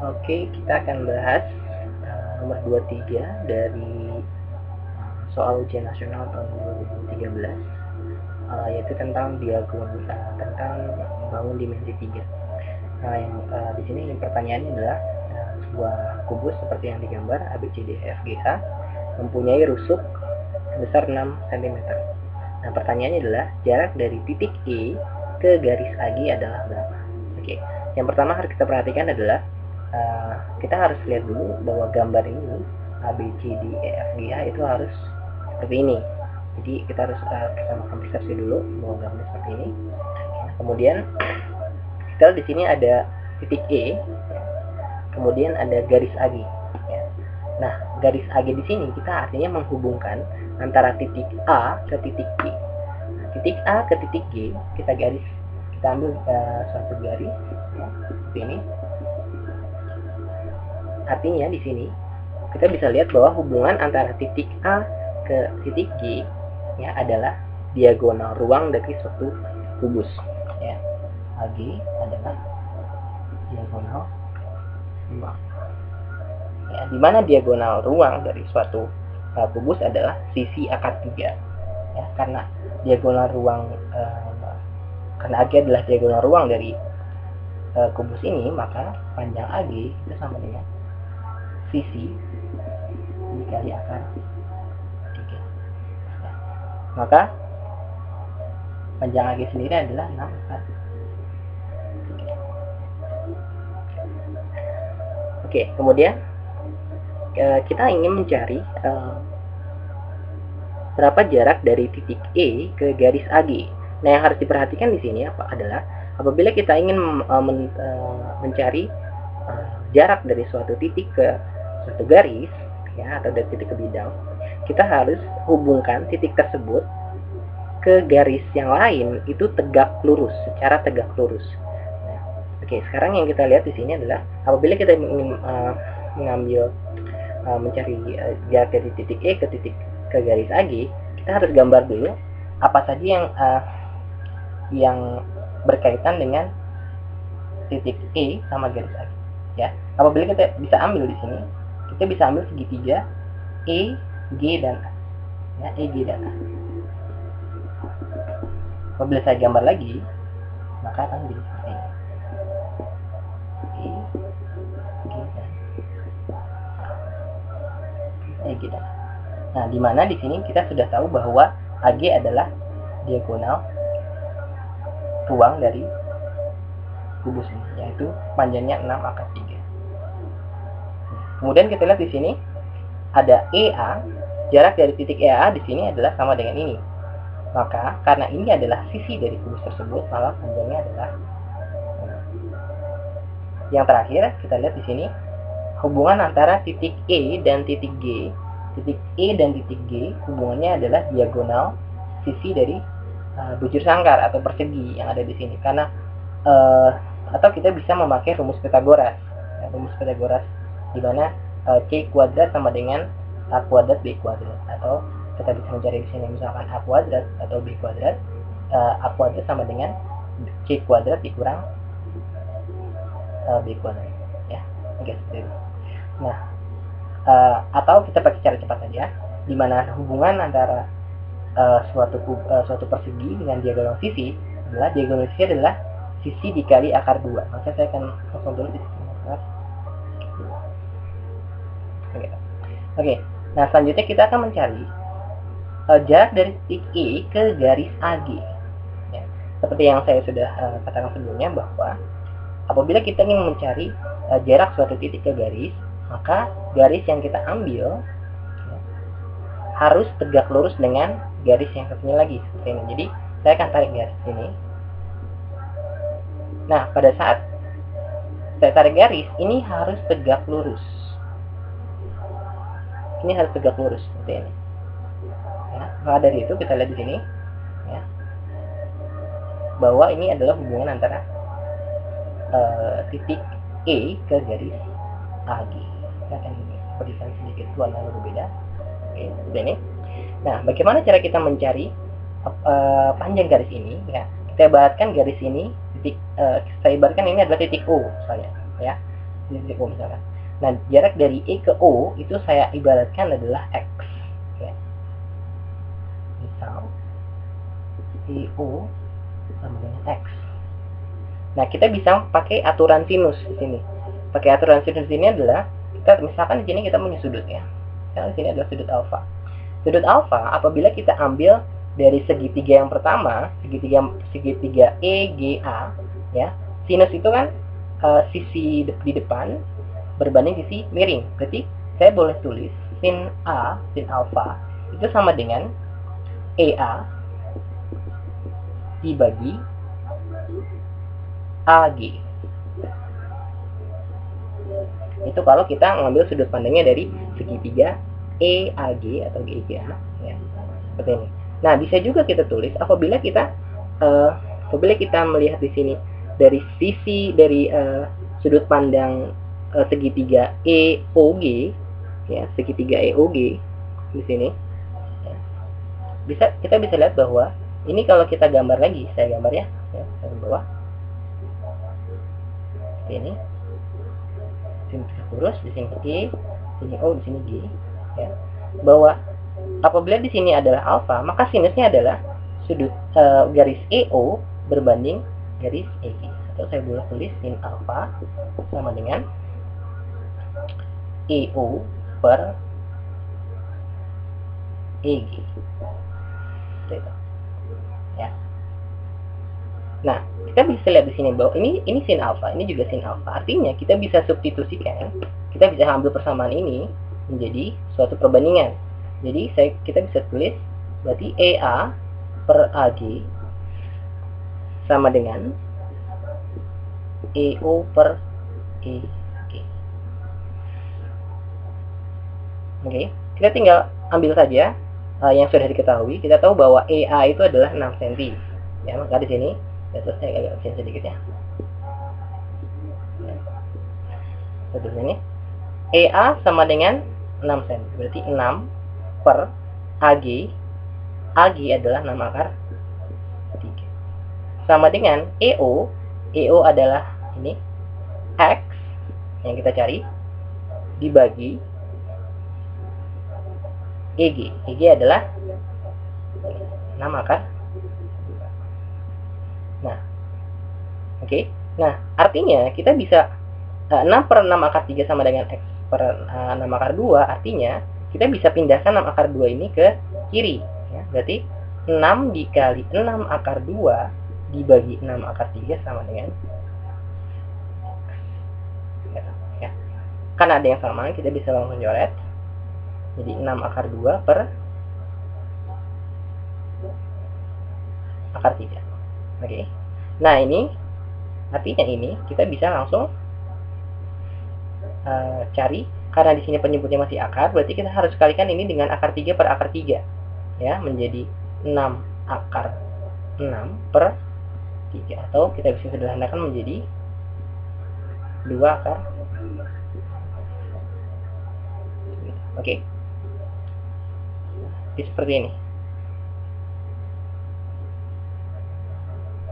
Oke, kita akan bahas nomor 23 dari soal ujian nasional tahun 2013, yaitu tentang tentang membangun dimensi 3. Nah, di sini pertanyaannya adalah sebuah kubus seperti yang digambar ABCDEFGH mempunyai rusuk sebesar 6 cm. Nah, pertanyaannya adalah jarak dari titik E ke garis AG adalah berapa? Oke, yang pertama harus kita perhatikan adalah kita harus lihat dulu bahwa gambar ini ABCDEFGH itu harus seperti ini. Jadi kita harus samakan persepsi dulu bahwa gambarnya seperti ini. Nah, kemudian kita di sini ada titik E, kemudian ada garis AG. Nah, garis AG di sini kita artinya menghubungkan antara titik A ke titik G. Nah, titik A ke titik G kita ambil suatu garis seperti ini. Artinya di sini kita bisa lihat bahwa hubungan antara titik A ke titik G adalah diagonal ruang dari suatu kubus. AG adalah diagonal ruang. Di mana diagonal ruang dari suatu kubus adalah sisi akar 3. Karena diagonal ruang karena AG adalah diagonal ruang dari kubus ini, maka panjang AG itu sama dengan sisi dikali akar 3. Maka panjang AG sendiri adalah 6 akar 3. Oke, kemudian kita ingin mencari berapa jarak dari titik E ke garis AG. Nah, yang harus diperhatikan di sini adalah apabila kita ingin mencari jarak dari suatu titik ke suatu garis, atau dari titik ke bidang, kita harus hubungkan titik tersebut ke garis yang lain itu secara tegak lurus. Nah, oke, sekarang yang kita lihat di sini adalah apabila kita ingin mencari jarak dari titik E ke garis AG, kita harus gambar dulu apa saja yang berkaitan dengan titik E sama garis AG. Apabila kita bisa ambil di sini, kita bisa ambil segitiga E, G, dan A. E, G, dan A. Apabila saya gambar lagi, maka akan jadi seperti ini. E, G, dan A. Nah, di mana di sini kita sudah tahu bahwa AG adalah diagonal ruang dari kubus ini, yaitu panjangnya 6 akar 3. Kemudian kita lihat di sini ada EA, jarak dari titik EA di sini adalah sama dengan ini. Maka karena ini adalah sisi dari kubus tersebut, maka panjangnya adalah 6. Yang terakhir kita lihat di sini hubungan antara titik E dan titik G. Titik E dan titik G hubungannya adalah diagonal sisi dari bujur sangkar atau persegi yang ada di sini. Karena atau kita bisa memakai rumus Pythagoras. Rumus Pythagoras di mana C kuadrat sama dengan A kuadrat B kuadrat, atau kita bisa mencari di sini misalkan A kuadrat atau B kuadrat. A kuadrat sama dengan C kuadrat dikurang B kuadrat, oke, seperti itu. Nah, atau kita pakai cara cepat saja, di mana hubungan antara suatu persegi dengan diagonal sisi adalah sisi dikali akar 2. Maka saya akan kosong dulu di sini. Oke. Nah, selanjutnya kita akan mencari jarak dari titik E ke garis AG. Seperti yang saya sudah katakan sebelumnya, bahwa apabila kita ingin mencari jarak suatu titik ke garis, maka garis yang kita ambil harus tegak lurus dengan garis yang satunya lagi, seperti ini. Jadi saya akan tarik garis ini. Nah, pada saat saya tarik garis, ini harus tegak lurus. Ini harus tegak lurus seperti ini. Maka dari itu kita lihat di sini, bahwa ini adalah hubungan antara titik E ke garis AG. Saya akan berikan sedikit warna yang berbeda. Oke, seperti ini. Nah, bagaimana cara kita mencari panjang garis ini? Kita ibaratkan garis ini saya ibaratkan ini adalah titik O misalnya, Ini titik O misalkan. Nah, jarak dari E ke O itu saya ibaratkan adalah X. Ya. Misal EO sama dengan X. Nah, kita bisa pakai aturan sinus di sini. Pakai aturan sinus ini adalah kita misalkan di sini kita punya sudut ya. Misalkan di sini adalah sudut alfa. Sudut alfa apabila kita ambil dari segitiga yang pertama, segitiga EGA ya. Sinus itu kan sisi di depan berbanding sisi miring. Berarti saya boleh tulis sin A, sin alfa itu sama dengan EA dibagi AG. Itu kalau kita mengambil sudut pandangnya dari segitiga EAG atau GEGA ya. Seperti ini. Nah, bisa juga kita tulis apabila kita melihat di sini dari sisi dari sudut pandang segitiga EOG ya, segitiga EOG di sini ya. Kita bisa lihat bahwa ini kalau kita gambar lagi, saya gambar ya, saya bawah seperti ini. Sini lurus, di sini E, sini O, di sini G ya. Bahwa apabila di sini adalah alfa, maka sinusnya adalah sudut garis EO berbanding garis EG. Atau saya boleh tulis sin alfa sama dengan EO per EG. Seperti itu. Ya. Nah, kita bisa lihat di sini bahwa ini sin alfa, ini juga sin alfa. Artinya kita bisa substitusikan, kita bisa ambil persamaan ini menjadi suatu perbandingan. Jadi kita bisa tulis berarti EA per AG sama dengan EO per EG. Oke, kita tinggal ambil saja yang sudah diketahui. Kita tahu bahwa EA itu adalah 6 cm. Ya, maka di sini saya agak kecil sedikit ya. Terus ini EA sama dengan 6 cm. Berarti 6 per AG. AG adalah 6 akar 3. Sama dengan EO. EO adalah ini X yang kita cari dibagi EG. EG adalah 6 akar. Nah, oke. Nah, artinya kita bisa 6 per 6 akar 3 sama dengan X per 6 akar 2. Artinya kita bisa pindahkan 6 akar 2 ini ke kiri ya. Berarti 6 dikali 6 akar 2 dibagi 6 akar 3 sama dengan X ya. Karena ada yang sama, kita bisa langsung coret. Jadi 6 akar 2 per akar 3. Oke. Nah, ini artinya ini kita bisa langsung cari, karena di sini penyebutnya masih akar, berarti kita harus kalikan ini dengan akar 3 per akar 3 ya, menjadi 6 akar 6 per 3, atau kita bisa sederhanakan menjadi 2 akar. Oke. Seperti ini.